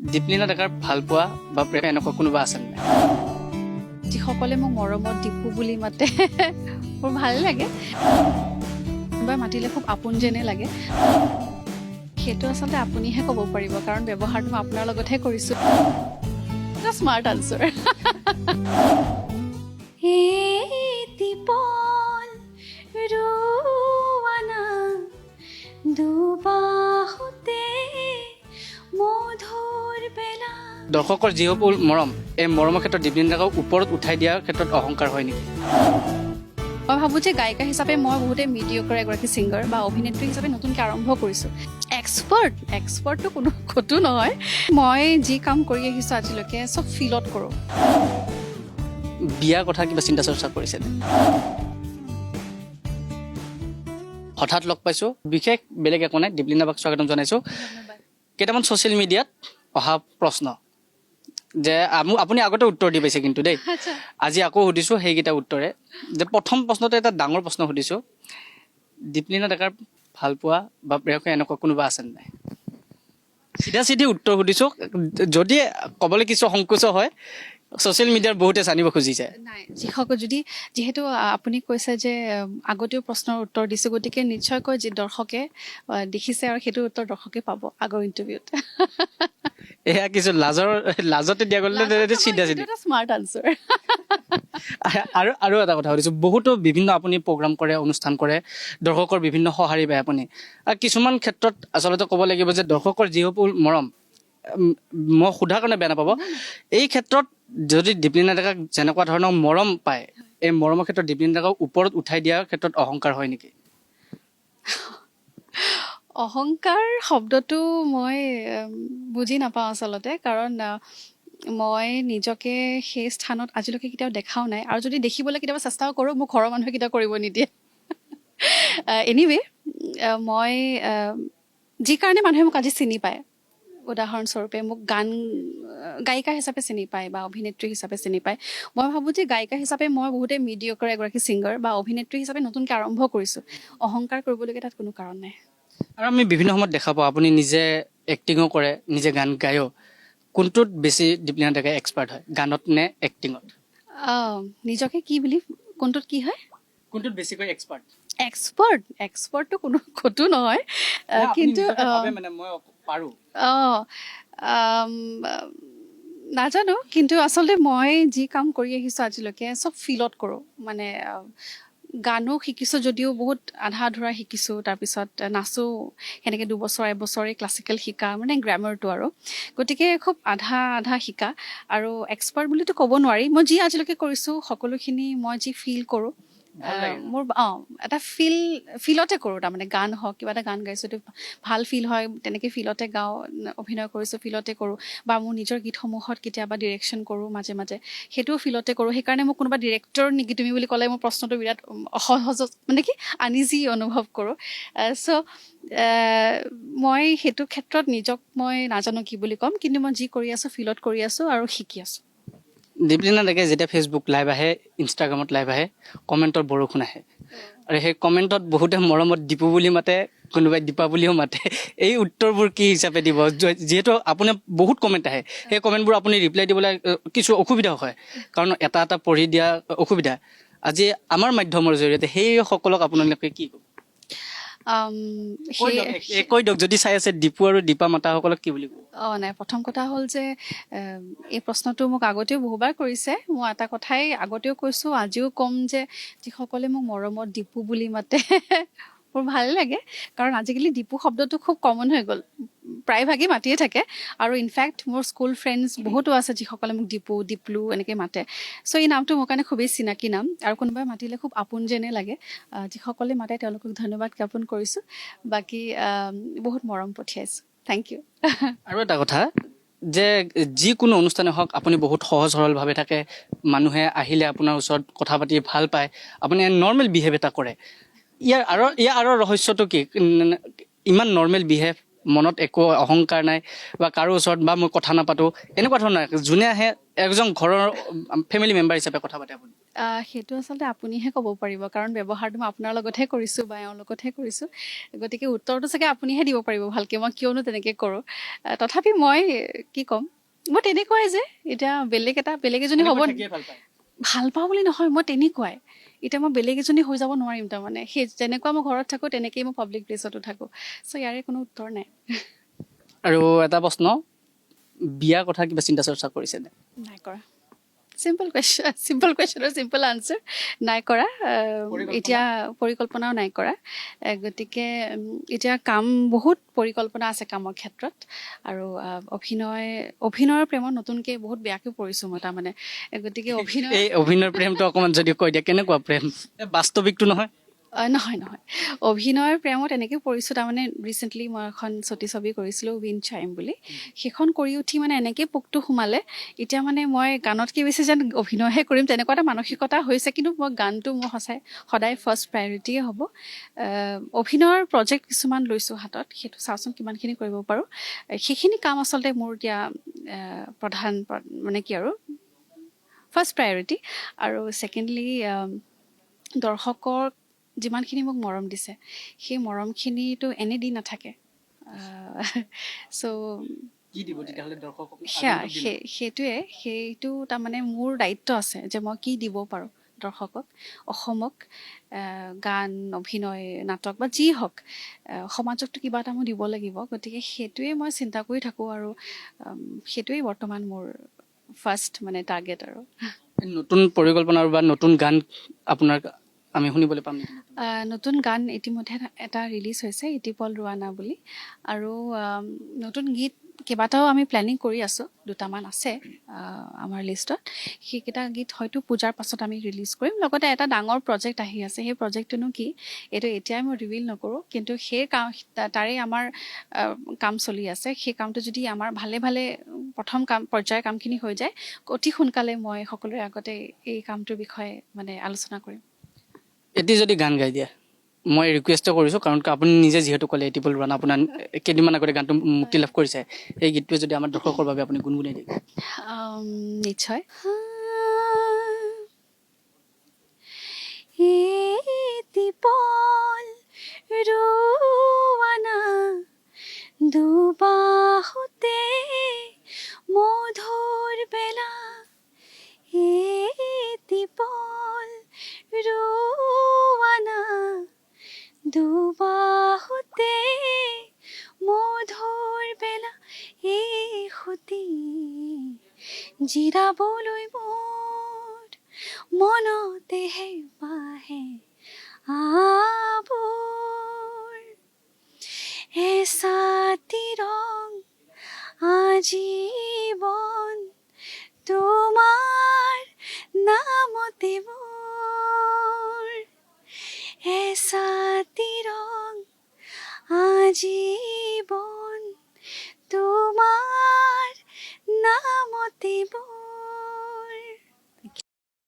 দীপলিনা ডেকাৰ ভাল পোৱা বা প্ৰেম এনেকুৱা কোনোবা আছে নাই? যিসকলে মোক মৰমত দীপু বুলি মাতে মোৰ ভাল লাগে। কোনোবাই মাতিলে খুব আপোন যেনে লাগে। সেইটো আচলতে আপুনিহে ক'ব পাৰিব, কাৰণ ব্যৱহাৰটো মই আপোনাৰ লগতহে কৰিছোঁ। এটা স্মাৰ্ট আনচাৰ। দৰ্শকৰ যিসকল মৰম, এই মৰমৰ ক্ষেত্ৰত দীপলিনা ডেকাক ওপৰত উঠাই দিয়াৰ ক্ষেত্ৰত অহংকাৰ হয় নেকি? মই ভাবোঁ যে গায়িকা হিচাপে মই বহুতেই মিডিঅ'কাৰ এগৰাকী ছিংগাৰ বা অভিনেত্ৰী হিচাপে নতুনকৈ আৰম্ভ কৰিছোঁ। এক্সপাৰ্টটো কোনো ক'তো নহয়। মই যি কাম কৰি আহিছোঁ আজিলৈকে চব ফিলত কৰোঁ। বিয়াৰ কথা কিবা চিন্তা চৰ্চা কৰিছেনে? হঠাৎ লগ পাইছোঁ, বিশেষ বেলেগ একো নাই। দীপলিনা বাক স্বাগতম জনাইছোঁ। কেইটামান ছ'চিয়েল মিডিয়াত অহা প্ৰশ্ন যে আপুনি আগতে উত্তৰ দি পাইছে কিন্তু দেই, আজি আকৌ সুধিছোঁ সেইকেইটা উত্তৰে। যে প্ৰথম প্ৰশ্নতে এটা ডাঙৰ প্ৰশ্ন সুধিছোঁ, দীপলিনা ডেকাৰ ভাল পোৱা বা প্ৰেয়সী এনেকুৱা কোনোবা আছে নাই? চিধা উত্তৰ সুধিছোঁ। যদি ক'বলৈ কিছু সংকোচ হয়, ছ'চিয়েল মিডিয়াৰ বহুতে জানিব খুজিছে। নাই, যিহেতু আপুনি কৈছে যে আগতেও প্ৰশ্নৰ উত্তৰ দিছোঁ, গতিকে নিশ্চয়কৈ যি দৰ্শকে দেখিছে আৰু সেইটো উত্তৰ দৰ্শকে পাব আগৰ ইণ্টাৰভিউত। এয়া কিছু লাজতে দিয়া গ'লে চিধা স্মাৰ্ট আনচাৰ। আৰু এটা কথা সুধিছোঁ, বহুতো বিভিন্ন আপুনি প্ৰগ্ৰাম কৰে, অনুষ্ঠান কৰে, দৰ্শকৰ বিভিন্ন সঁহাৰি পায় আপুনি। আৰু কিছুমান ক্ষেত্ৰত আচলতে ক'ব লাগিব যে দৰ্শকৰ যিসকল মৰম, মই সোধাৰ কাৰণে বেয়া নাপাব, এই ক্ষেত্ৰত যদি দীপলিনা ডেকাক যেনেকুৱা ধৰণৰ মৰম পায়, এই মৰমৰ ক্ষেত্ৰত দীপলিনা ডেকাক ওপৰত উঠাই দিয়াৰ ক্ষেত্ৰত অহংকাৰ হয় নেকি? অহংকাৰ শব্দটো মই বুজি নাপাওঁ আচলতে, কাৰণ মই নিজকে সেই স্থানত আজিলৈকে কেতিয়াও দেখাও নাই, আৰু যদি দেখিবলৈ কেতিয়াবা চেষ্টাও কৰোঁ, মোক ঘৰৰ মানুহে কেতিয়াও কৰিব নিদিয়ে। এনিৱে, মই যি কাৰণে মানুহে মোক আজি চিনি পায়, উদাহৰণস্বৰূপে মোক গায়িকা হিচাপে চিনি পায় বা অভিনেত্ৰী হিচাপে চিনি পায়। মই ভাবোঁ যে গায়িকা হিচাপে মই বহুতেই মিডিঅ'কাৰ এগৰাকী ছিংগাৰ বা অভিনেত্ৰী হিচাপে নতুনকৈ আৰম্ভ কৰিছোঁ। অহংকাৰ কৰিবলগীয়া তাত কোনো কাৰণ নাই। আৰু আমি বিভিন্ন সময়ত দেখা পাওঁ আপুনি নিজে এক্টিঙো কৰে, নিজে গান গায়ো। কোনটোত বেছি দীপলিনা ডেকাই এক্সপাৰ্ট হয়, গানত নে এক্টিঙত? নিজকে কি বুলি, কোনটোত কি হয়? কোনটোত বেছিকৈ এক্সপাৰ্ট? এক্সপাৰ্টটো কোনো ক'তো নহয়, কিন্তু নাজানো, কিন্তু আচলতে মই যি কাম কৰি আহিছোঁ আজিলৈকে চব ফিলত কৰোঁ। মানে গানো শিকিছোঁ যদিও বহুত আধা আধুৰা শিকিছোঁ, তাৰপিছত নাচো সেনেকৈ 2 বছৰ 1 বছৰে ক্লাছিকেল শিকা, মানে গ্ৰামাৰটো আৰু। গতিকে খুব আধা শিকা, আৰু এক্সপাৰ্ট বুলিতো ক'ব নোৱাৰি। মই যি আজিলৈকে কৰিছোঁ সকলোখিনি মই যি ফিল কৰোঁ, মোৰ এটা ফিলতে কৰোঁ। তাৰমানে গান হওক, কিবা এটা গান গাইছোঁ যদি ভাল ফিল হয়, তেনেকৈ ফিলতে গাওঁ। অভিনয় কৰিছোঁ ফিলতে কৰোঁ, বা মোৰ নিজৰ গীতসমূহত কেতিয়াবা ডিৰেকশ্যন কৰোঁ মাজে মাজে, সেইটোও ফিলতে কৰোঁ। সেইকাৰণে মোক কোনোবা ডিৰেক্টৰ নেকি তুমি বুলি ক'লে মোৰ প্ৰশ্নটো বিৰাট অসহজ, মানে কি আনইজি অনুভৱ কৰোঁ। চ' মই সেইটো ক্ষেত্ৰত নিজক মই নাজানো কি বুলি ক'ম, কিন্তু মই যি কৰি আছোঁ ফিলত কৰি আছোঁ আৰু শিকি আছোঁ। দীপলিনা ডেকাই যেতিয়া ফেচবুক লাইভ আহে, ইনষ্টাগ্ৰামত লাইভ আহে, কমেণ্টৰ বৰষুণ আহে, আৰু সেই কমেণ্টত বহুতে মৰমত দীপু বুলি মাতে, কোনোবাই দীপা বুলিও মাতে। এই উত্তৰবোৰ কি হিচাপে দিব? যিহেতু আপোনাৰ বহুত কমেণ্ট আহে, সেই কমেণ্টবোৰ আপুনি ৰিপ্লাই দিবলৈ কিছু অসুবিধা হয়, কাৰণ এটা পঢ়ি দিয়া অসুবিধা। আজি আমাৰ মাধ্যমৰ জৰিয়তে সেইসকলক আপোনালোকে কি ক'ব? কৈ দিয়ক, যদি চাই আছে দীপু আৰু দীপা মাতাসকলক কি বুলি ক'ব? নাই, প্ৰথম কথা হ'ল যে এই প্ৰশ্নটো মোক আগতেও বহুবাৰ কৰিছে। মই এটা কথাই আগতেও কৈছোঁ, আজিও ক'ম যে যিসকলে মোক মৰমত দীপু বুলি মাতে মোৰ ভাল লাগে, কাৰণ আজিকালি দীপু শব্দটো খুব কমন হৈ গ'ল, প্ৰায়ভাগেই মাতিয়ে থাকে। আৰু ইনফেক্ট মোৰ স্কুল ফ্ৰেণ্ডছ বহুতো আছে যিসকলে মোক দীপু, দীপলু এনেকৈ মাতে। চ' এই নামটো মোৰ কাৰণে খুবেই চিনাকি নাম, আৰু কোনোবাই মাতিলে খুব আপোন যেনে লাগে। যিসকলে মাতে তেওঁলোকক ধন্যবাদ জ্ঞাপন কৰিছোঁ। বাকী বহুত মৰম পঠিয়াইছোঁ। Thank you. আৰু এটা কথা, যে যিকোনো অনুষ্ঠানে হওক আপুনি বহুত সহজ সৰলভাৱে থাকে, মানুহে আহিলে আপোনাৰ ওচৰত কথা পাতি ভাল পায়, আপুনি নৰ্মেল বিহেভ এটা কৰে। ইয়াৰ ৰহস্যটো কি? ইমান নৰ্মেল বিহেভ মনত একো অহংকাৰ নাই বা কাৰো ওচৰত বা মই কথা নাপাতো এনেকুৱা ধৰণৰ যোনে আহে একজন ঘৰৰ ফেমিলি মেম্বাৰ হিচাপে কথা পাতে আপুনি সেইটো আচলতে আপুনিহে ক'ব পাৰিব কাৰণ ব্যৱহাৰটো মই আপোনাৰ লগতহে কৰিছোঁ বা এওঁৰ লগতহে কৰিছোঁ গতিকে উত্তৰটো চাগে আপুনিহে দিব পাৰিব ভালকৈ মই কিয়নো তেনেকৈ কৰোঁ তথাপি মই কি ক'ম মই তেনেকুৱাই যে এতিয়া বেলেগ এজনী হ'ব ভাল পাওঁ বুলি নহয় মই তেনেকুৱাই এতিয়া মই বেলেগ এজনী হৈ যাব নোৱাৰিম তাৰমানে সেই যেনেকুৱা মই ঘৰত থাকোঁ তেনেকেই মই পাব্লিক প্লেচতো থাকোঁ চ' ইয়াৰে কোনো উত্তৰ নাই আৰু এটা প্ৰশ্ন বিয়াৰ কথা কিবা চিন্তা চৰ্চা কৰিছেনে নাই কৰা চিম্পল কুৱেশ্যনৰ চিম্পল আনচাৰ নাই কৰা এতিয়া পৰিকল্পনাও নাই কৰা গতিকে এতিয়া কাম বহুত পৰিকল্পনা আছে কামৰ ক্ষেত্ৰত আৰু অভিনয়ৰ প্ৰেমত নতুনকৈ বহুত বেয়াকৈ পৰিছোঁ মই তাৰমানে গতিকে এই অভিনয়ৰ প্ৰেমটো অকণমান যদি কৈ দিয়ে কেনেকুৱা প্ৰেম বাস্তৱিকটো নহয় নহয় অভিনয়ৰ প্ৰেমত এনেকৈ পৰিছোঁ তাৰমানে ৰিচেণ্টলি মই এখন ছটি ছবি কৰিছিলোঁ উইন চাইম বুলি সেইখন কৰি উঠি মানে এনেকৈ পোকটো সোমালে এতিয়া মানে মই গানতকৈ বেছি যেন অভিনয়হে কৰিম তেনেকুৱা এটা মানসিকতা হৈছে কিন্তু মই গানটো মোৰ সদায় ফাৰ্ষ্ট প্ৰায়ৰিটিয়ে হ'ব অভিনয়ৰ প্ৰজেক্ট কিছুমান লৈছোঁ হাতত সেইটো চাওঁচোন কিমানখিনি কৰিব পাৰোঁ সেইখিনি কাম আচলতে মোৰ এতিয়া প্ৰধান মানে কি আৰু ফাৰ্ষ্ট প্ৰায়ৰিটি আৰু ছেকেণ্ডলি দৰ্শকৰ যিমানখিনি মোক মৰম দিছে সেই মৰমখিনিতো এনে দি নাথাকে চ' সেইটো তাৰমানে মোৰ দায়িত্ব আছে যে মই কি দিব পাৰোঁ দৰ্শকক অসমক গান অভিনয় নাটক বা যি হওক সমাজকতো কিবা এটা মই দিব লাগিব গতিকে সেইটোৱে মই চিন্তা কৰি থাকোঁ আৰু সেইটোৱেই বৰ্তমান মোৰ ফাৰ্ষ্ট মানে টাৰ্গেট আৰু নতুন পৰিকল্পনা বা নতুন গান আপোনাৰ আমি শুনিবলৈ পাম নতুন গান ইতিমধ্যে এটা ৰিলিজ হৈছে ইটিপল ৰোৱানা বুলি আৰু নতুন গীত কেইবাটাও আমি প্লেনিং কৰি আছোঁ দুটামান আছে আমাৰ লিষ্টত সেইকেইটা গীত হয়তো পূজাৰ পাছত আমি ৰিলিজ কৰিম লগতে এটা ডাঙৰ প্ৰজেক্ট আহি আছে সেই প্ৰজেক্টটোনো কি এইটো এতিয়াই মই ৰিভিল নকৰোঁ কিন্তু সেই তাৰে আমাৰ কাম চলি আছে সেই কামটো যদি আমাৰ ভালে প্ৰথম পৰ্যায়ৰ কামখিনি হৈ যায় অতি সোনকালে মই সকলোৰে আগতে এই কামটোৰ বিষয়ে মানে আলোচনা কৰিম এটি যদি গান গাই দিয়ে মই ৰিকুৱেষ্ট কৰিছোঁ কাৰণ আপুনি নিজে যিহেতু ক'লে এটিপল ৰাণ আপোনাৰ কেইদিনমান আগতে গানটো মুক্তি লাভ কৰিছে সেই গীতটোৱে যদি আমাৰ দৰ্শকৰ বাবে আপুনি গুণগুণাই দিয়ে নিশ্চয় এটিপল ৰোৱানা দুবাহুতে মধুৰ বেলা এটিপল ৰোৱানা দুবাহুতে মধুৰ বেলা এই সুতি জিৰাবলৈ মোৰ মনতেহে বাহে আবোৰ এছাতি ৰং আজীৱন তোমাৰ নামতে মোৰ এছাতি ৰং আজীৱন তোমাৰ নামতে মোৰ